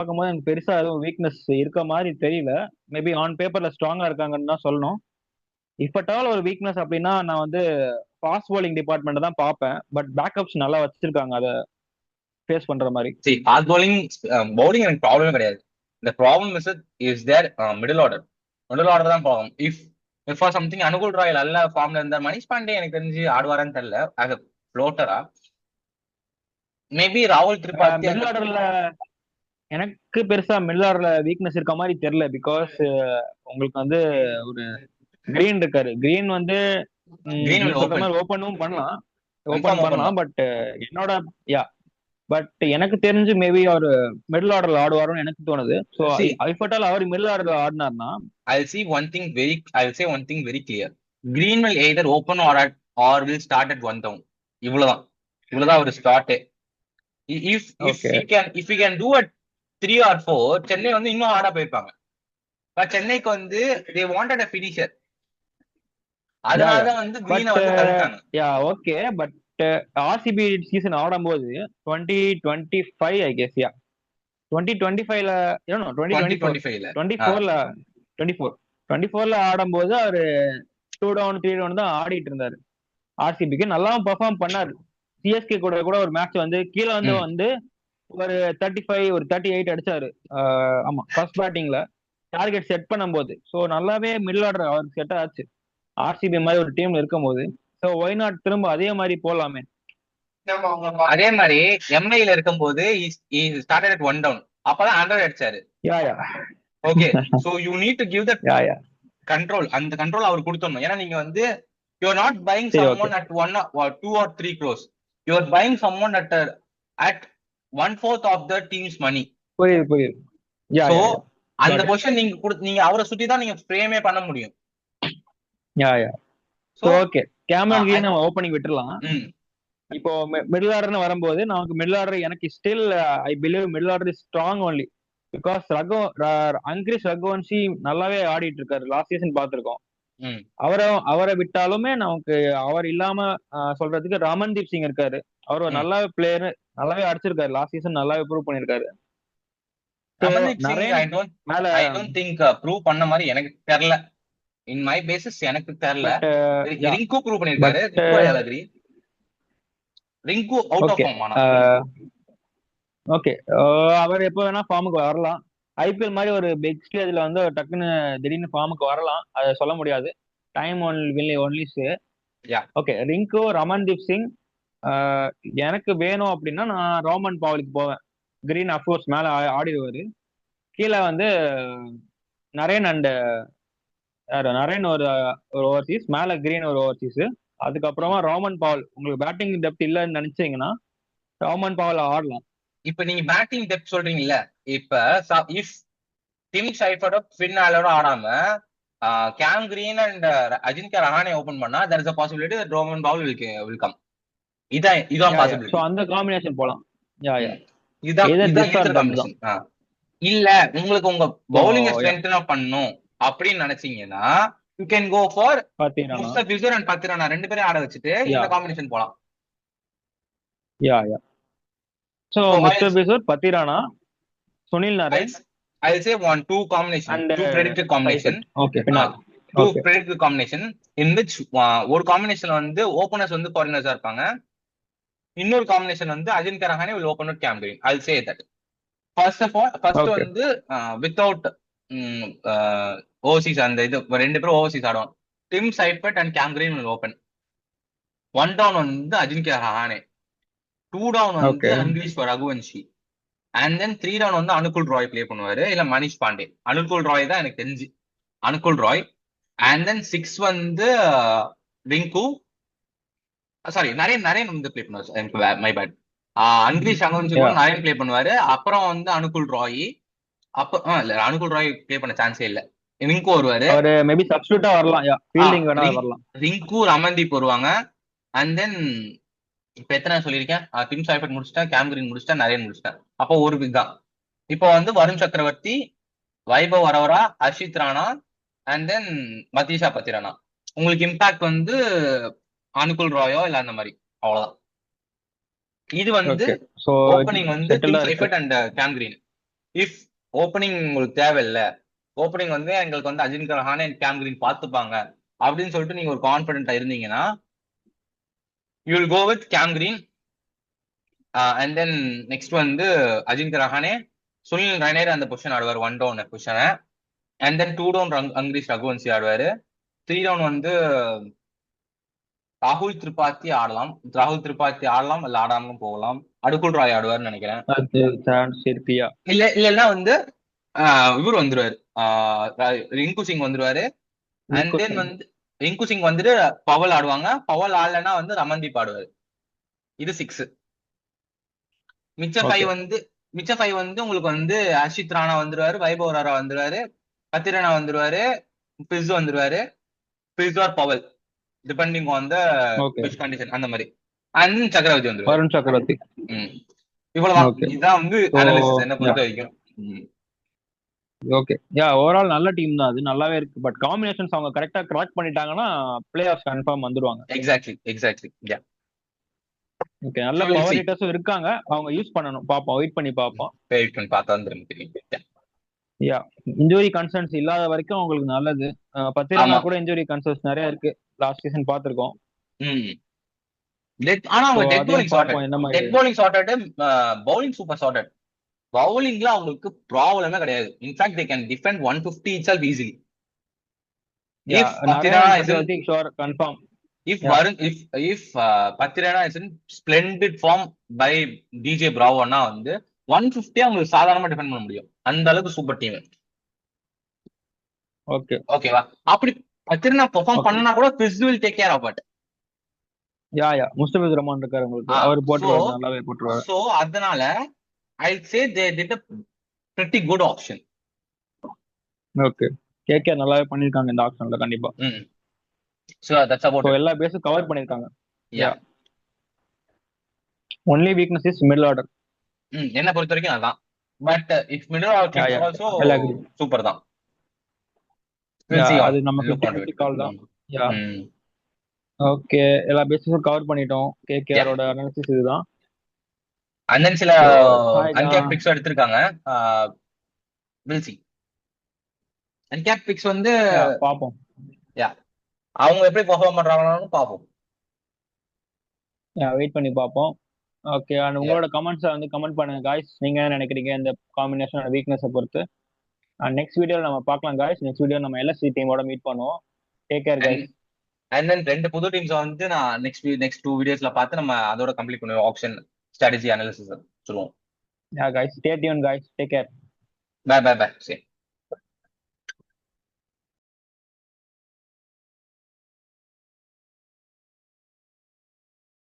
பார்க்கும்போது எனக்கு பெருசா எதுவும் வீக்னஸ் இருக்க மாதிரி தெரியல. மேபி ஆன் பேப்பர்ல ஸ்ட்ராங்கா இருக்காங்கன்னு தான் சொல்லணும். இஃப் அட் ஆல் ஒரு வீக்னஸ் அப்படின்னா நான் வந்து ஃபாஸ்ட் bowling டிபார்ட்மெண்ட் தான் பார்ப்பேன். பட் பேக்கப்ஸ் நல்லா வச்சிருக்காங்க அதை ஃபேஸ் பண்ற மாதிரி. சரி, ஃபாஸ்ட் பவுலிங் எனக்கு ப்ராப்ளமே கிடையாது. இந்த problem is there middle order. Middle order தான் problem. For something Anukul Roy நல்ல ஃபார்ம்ல இருந்தார். மணிஷ் பாண்டே எனக்கு தெரிஞ்சு ஆடுவாரான்னு தெரியல ஆஸ் அ ஃப்ளோட்டரா. மேபி ராகுல் திரிபாத்தி அந்த மிடில் ஆர்டர்ல எனக்கு பெருசா மிடில் ஆர்டர்ல வீக்னஸ் இருக்க மாதிரி தெரியல. பிகாஸ் உங்களுக்கு வந்து ஒரு கிரீன் இருக்காரு. கிரீன் வந்து கிரீன் நீ வில் சொல்ற ஓப்பன். மாதிரி ஓப்பனும் பண்ணலாம், கன்ஃபார்ம் ஓப்பன் ஓப்பன் பண்ணலாம். தான். பட் என்னோட யா பட் எனக்கு தெரிஞ்சு மேபி அவர் மிடில் ஆர்டர்ல ஆடுவாருன்னு எனக்கு தோணுது. ஸோ See, ஐஃபட்டால் அவர் மிடில் ஆர்டர்ல ஆடினார்னா I'll say one thing very clear. Green will either open or will start at 1 down. இவ்வளவுதான். இவ்வளவுதான் ஒரு start. Okay. If we can do a 3 or 4, Chennai வந்து இன்னும் ஆடா போயிருப்பாங்க. பட் சென்னைக்கு வந்து they wanted a finisher. யா யா அதனாலதான் வந்து பட் கிரீனை வந்து தவிர்த்தாங்க. Yeah okay. But RCB season ஆடும்போது 2025 ஐ கெஸ், யா 2025ல twenty twenty twenty four twenty ஃபைவ்ல டுவெண்ட்டி ஃபோர்ல டுவெண்ட்டி ஃபோர்ல ஆடும்போது அவரு 2 டவுன் 3 டவுன் தான் ஆடிட்டு இருந்தாரு. ஆர்சிபிக்கு நல்லாவும் பெர்ஃபார்ம் பண்ணாரு. சிஎஸ்கே கூட கூட ஒரு மேட்ச் வந்து கீழே வந்து ம். வந்து ஒரு 35 ஒரு 38 அடிச்சாரு. ஆமா, ஃபர்ஸ்ட் பேட்டிங்ல டார்கெட் செட் பண்ணும்போது. ஸோ நல்லாவே மிடில் ஆர்டர் அவருக்கு செட் ஆச்சு ஆர்சிபி மாதிரி ஒரு டீம்ல இருக்கும் போது. ஸோ ஒய் நாட் திரும்ப அதே மாதிரி போலாமே. அதே மாதிரி எம்ஐல இருக்கும்போது ஸ்டார்டட் அட் 1 டவுன். அப்பதான் 100 அடிச்சாரு. Yeah yeah okay, so you need to give the yeah yeah control. அந்த கண்ட்ரோல் அவர் கொடுத்தணும். ஏன்னா நீங்க வந்து யூ ஆர் நாட் பையிங் சரி, okay. Someone at 1 or 2 or 3 crores. You are buying someone at 1/4 of the teams money. புரியுது புரியுது. Yeah so yeah யா அந்த காட் இட். பொசிஷன் நீங்க அவரை சுத்தி தான் நீங்க ஃப்ரேமே பண்ண முடியும். Yeah yeah so so okay, Cameron Green நம்ம ஓப்பனிங் விட்டுறலாம். ம் இப்போ மிடில் ஆர்டர்னு வரும்போது நமக்கு மிடில் ஆர்டர் எனக்கு still I believe middle order is strong only. Because Angkrish Raghuvanshi நல்லாவே ஆடிட்டு இருக்காரு. லாஸ்ட் சீசன் பார்த்திருக்கோம். ம் அவரை விட்டாலுமே நமக்கு அவர் இல்லாம சொல்றதுக்கு ரமன்தீப் சிங் இருக்காரு. அவர் ஒரு ம் நல்ல பிளேயர், நல்லாவே அடிச்சிருக்காரு. லாஸ்ட் சீசன் நல்லாவே ப்ரூவ் பண்ணிருக்காரு. ஸோ ரமன்தீப் சிங் நரேன் மேல. ஐ டோன்ட் திங்க் ப்ரூவ் பண்ண மாதிரி எனக்கு தெரியல. இன் மை பேசிஸ் எனக்கு தெரியல. பட் யா ரிங்கு ப்ரூவ் பண்ணிருக்காரு. But Rinku I agree. Rinku out of okay form. ஆனா ஓகே. அவர் எப்போ வேணா ஃபார்முக்கு வரலாம். ஐபிஎல் மாதிரி ஒரு பிக் ஸ்டேஜ்ல வந்து டக்குன்னு திடீர்னு ஃபார்முக்கு வரலாம், அதை சொல்ல முடியாது. Time only say. Yeah okay, Rinku Ramandeep Singh எனக்கு வேணும் அப்படின்னா நான் ரோமன் பவுலுக்கு போவேன். கிரீன் அஃப்கோர்ஸ் மேல ஆடிடுவாரு. கீழே வந்து நரேன் அண்ட் நரேன் ஒரு ஒரு ஓவர்சீஸ், மேல கிரீன் ஒரு ஓவர்சீஸ். அதுக்கப்புறமா ரோமன் பவுல். உங்களுக்கு பேட்டிங் டெப்த் இல்லைன்னு நினைச்சீங்கன்னா ரோமன் பவுல் ஆடலாம். இப்ப நீங்க பேட்டிங் டெப்த் சொல்றீங்கல்ல. இப்ப இஃப் டிம் சைஃபர்ட ஃபின் ஆலோட ஆடாம Cam Green and Ajinkya Rahane open பண்ணா there is a possibility that Rovman Powell will come. இதான் யா யா ஸோ பாசிபிலிட்டி. அந்த காம்பினேஷன் போலாம். யா யா இதான் எதர் இதான் திஸ் ஆர் இருக்கிற தட் தான். காம்பினேஷன். இல்ல உங்களுக்கு உங்க ஸோ பவுலிங்க யா ஸ்ட்ரென்த்னா பண்ணும் அப்படின்னு நினைச்சீங்கன்னா யூ கேன் கோ ஃபார் பாத்தீங்கன்னா முஸ்தபிசர் அண்ட் பத்திரானா 2 பேரும் ஆட வச்சுட்டு யா இந்த காம்பினேஷன் போலாம். Yeah yeah so So mister பிசூர், Pathirana, Sunil Narine I'll say two combination, and two predicted combination. Seifert. Okay, பின்னால். Two okay predicted combination in which ஒரு காம்பினேஷன் வந்து ஓபனர்ஸ் வந்து ஃபாரினர்ஸா இருப்பாங்க. இன்னொரு காம்பினேஷன் வந்து Ajinkya Rahane will open with Cam Green. I'll say that. First okay வந்து without overseas அந்த இது 2 பேரும் ஓவர்சீஸ் ஆடுவாங்க. Tim Seifert and Cam Green will open. 1 down வந்து அஜின்கா ரஹானே. 2 down வந்து okay Angkrish Raghuvanshi. And then 3 down வந்து அனுகுல் ராய் பிளே பண்ணுவாரு, இல்ல மணிஷ் பாண்டே. அனுகுல் ராய் தான் எனக்கு தெரிஞ்சு. அனுகுல் ராய். அண்ட் தென் 6 வந்து ரிங்கு. சாரி, நரேன் வந்து பிளே பண்ணுவாரு. எனக்கு மை பேட். அங்கிலீஷ் ரகுவன்ஷி யா கூட நரேன் பிளே பண்ணுவாரு. அப்புறம் வந்து அனுகுல் ராய். இல்ல, அனுகுல் ராய் பிளே பண்ண சான்ஸே இல்ல. ரிங்கு வருவாரு. அவர் மேபி சப்ஸ்டியூட்டா வரலாம். யா ஃபீல்டிங் வேணா வரலாம். ரிங்கு ரமன்தீப் வருவாங்க. அண்ட் தென் இப்ப எத்தனை சொல்லியிருக்கேன்? டிம் சைஃபர்ட் முடிச்சிட்டேன், கேம் கிரீன் முடிச்சிட்டேன், நரேன் முடிச்சிட்டேன். அப்போ ஒரு பிக் தான். இப்போ வந்து வருண் சக்கரவர்த்தி, வைபவ் வரவரா, ஹர்ஷித் ராணா, அண்ட் தென் மதீஷா பத்திரானா. உங்களுக்கு இம்பாக்ட் வந்து அனுகுல் ராயோ இல்ல அந்த மாதிரி, அவ்வளவுதான். இது வந்து ஓகே, ஸோ ஓப்பனிங் வந்து செட்டிலா டிம் இருக்கு. Seifert and Cam Green. If opening உங்களுக்கு தேவையில்ல, ஓப்பனிங் வந்து எங்களுக்கு வந்து Ajinkya Rahane and Cam Green பார்த்துப்பாங்க அப்படின்னு சொல்லிட்டு நீங்க ஒரு கான்பிடென்ட்டா இருந்தீங்கன்னா you will go with Cam Green. And then next வந்து அஜின்கர் ரஹானே, சுனில் நரேன் அந்த பொசிஷன் ஆடுவார், 1 டவுன் பொசிஷனை. And then 2 down Angkrish Raghuvanshi ஆடுவாரு. 3 டவுன் வந்து ராகுல் திரிபாத்தி ஆடலாம். ராகுல் திரிபாத்தி ஆடலாம், இல்ல ஆடாமலும் போகலாம். அடுகுல் ராய் ஆடுவார்னு நினைக்கிறேன். அது சான்ஸ் இருக்கியா? இல்லன்னா வந்து இவர் வந்துருவாரு, ரிங்கு சிங் வந்துருவாரு. அண்ட் தென் வந்து ரிங்கு சிங் வந்துட்டு பவல் ஆடுவாங்க. பவல் ஆடலன்னா வந்து ரமன்தீப் ஆடுவாரு. இது 6. மிச்ச 5 வந்து உங்களுக்கு வந்து அர்ஷித் ராணா வந்துருவாரு, வைபவ் ராரா வந்துருவாரு, கத்திரனா வந்துருவாரு, பிஸ் வந்துருவாரு, பிஸ் or Powell depending on the pitch condition, அந்த மாதிரி. அண்ட் சக்கரவர்த்தி வந்துருவாரு. வருண் சக்கரவர்த்தி. இவ்வளவுதான். இதுதான் வந்து அனாலிசிஸ் என்ன பொறுத்த வரைக்கும். ஓகே, யா ஓவரால் நல்ல டீம் தான், அது நல்லாவே இருக்கு. பட் காம்பினேஷன்ஸ் அவங்க கரெக்டா கிராக் பண்ணிட்டாங்கன்னா பிளே ஆஃப் கன்ஃபார்ம் வந்துருவாங்க. எக்ஸாக்ட்லி. ஓகே, நல்ல பவர் ஹிட்டர்ஸும் இருக்காங்க, அவங்க யூஸ் பண்ணணும். பாப்போம், வெயிட் பண்ணி பாப்போம். பார்த்தா தெரியும். யா, இன்ஜுரி கன்சர்ன்ஸ் இல்லாத வரைக்கும் அவங்களுக்கு நல்லது. பத்திரனா கூட இன்ஜுரி கன்சர்ன்ஸ் நிறைய இருக்கு, லாஸ்ட் சீசன் பாத்துருக்கோம். ஆனா அவங்க death bowling sorted, bowling super sorted. பவுலிங்ல அவங்களுக்கு ப்ராப்ளமே கிடையாது. In fact they can defend 150 itself easily. If Pathirana is in, sure, confirm. If Pathirana is in splendid form by DJ Bravo னா வந்து 150 அவங்களுக்கு சாதாரணமா டிஃபெண்ட் பண்ண முடியும். அந்த அளவுக்கு சூப்பர் டீம். ஓகேவா? அப்படி பத்திரனா பெர்ஃபார்ம் பண்ணனா கூட Fizz will take care of it. Yeah Mustafiz Rahman இருக்காரு உங்களுக்கு, அவர் போட்டுருவாரு, நல்லாவே போட்டுருவாரு. சோ அதனால I'll say they did a pretty good auction. Okay, KK நல்லாவே பண்ணிருக்காங்க இந்த ஆக்ஷன்ல கண்டிப்பா. So that's about it. எல்லா பேஸும் கவர் பண்ணிருக்காங்க. யா, only weakness is middle order. என்ன பொறுத்த வரைக்கும் அதான். But if middle order is also super தான். அது நம்ம 50-50 கால் தான். யா, ஓகே, எல்லா பேஸும் கவர் பண்ணிட்டோம். கேகேஆரோட அனாலிசிஸ் இதுதான். And then சில அன்கேப் பிக்ஸ் எடுத்திருக்காங்க. we'll see. அன்கேப் பிக்ஸ் வந்து பாப்போம். யா, அவங்க எப்படி பெர்ஃபார்ம் பண்றாங்கன்னு பாப்போம். யா, வெயிட் பண்ணி பாப்போம். ஓகே, அண்ட் உங்களோட கமெண்ட்ஸை வந்து கமெண்ட் பண்ணுங்க காய்ஸ். நீங்க என்ன நினைக்கிறீங்க இந்த காம்பினேஷனோட வீக்னஸை பொறுத்து? அண்ட் நெக்ஸ்ட் வீடியோல நம்ம பார்க்கலாம் காய்ஸ். நெக்ஸ்ட் வீடியோ நம்ம எல்எஸ்சி டீமோட மீட் பண்ணுவோம். Take care guys. And then 2 புது டீம்ஸ் வந்து நான் நெக்ஸ்ட் 2 வீடியோஸ்ல பார்த்து நம்ம அதோட கம்ப்ளீட் பண்ணுவோம். ஆப்ஷன் strategy analysis சொல்லுவோம். Yeah guys, stay tuned guys, take care. Bye. See.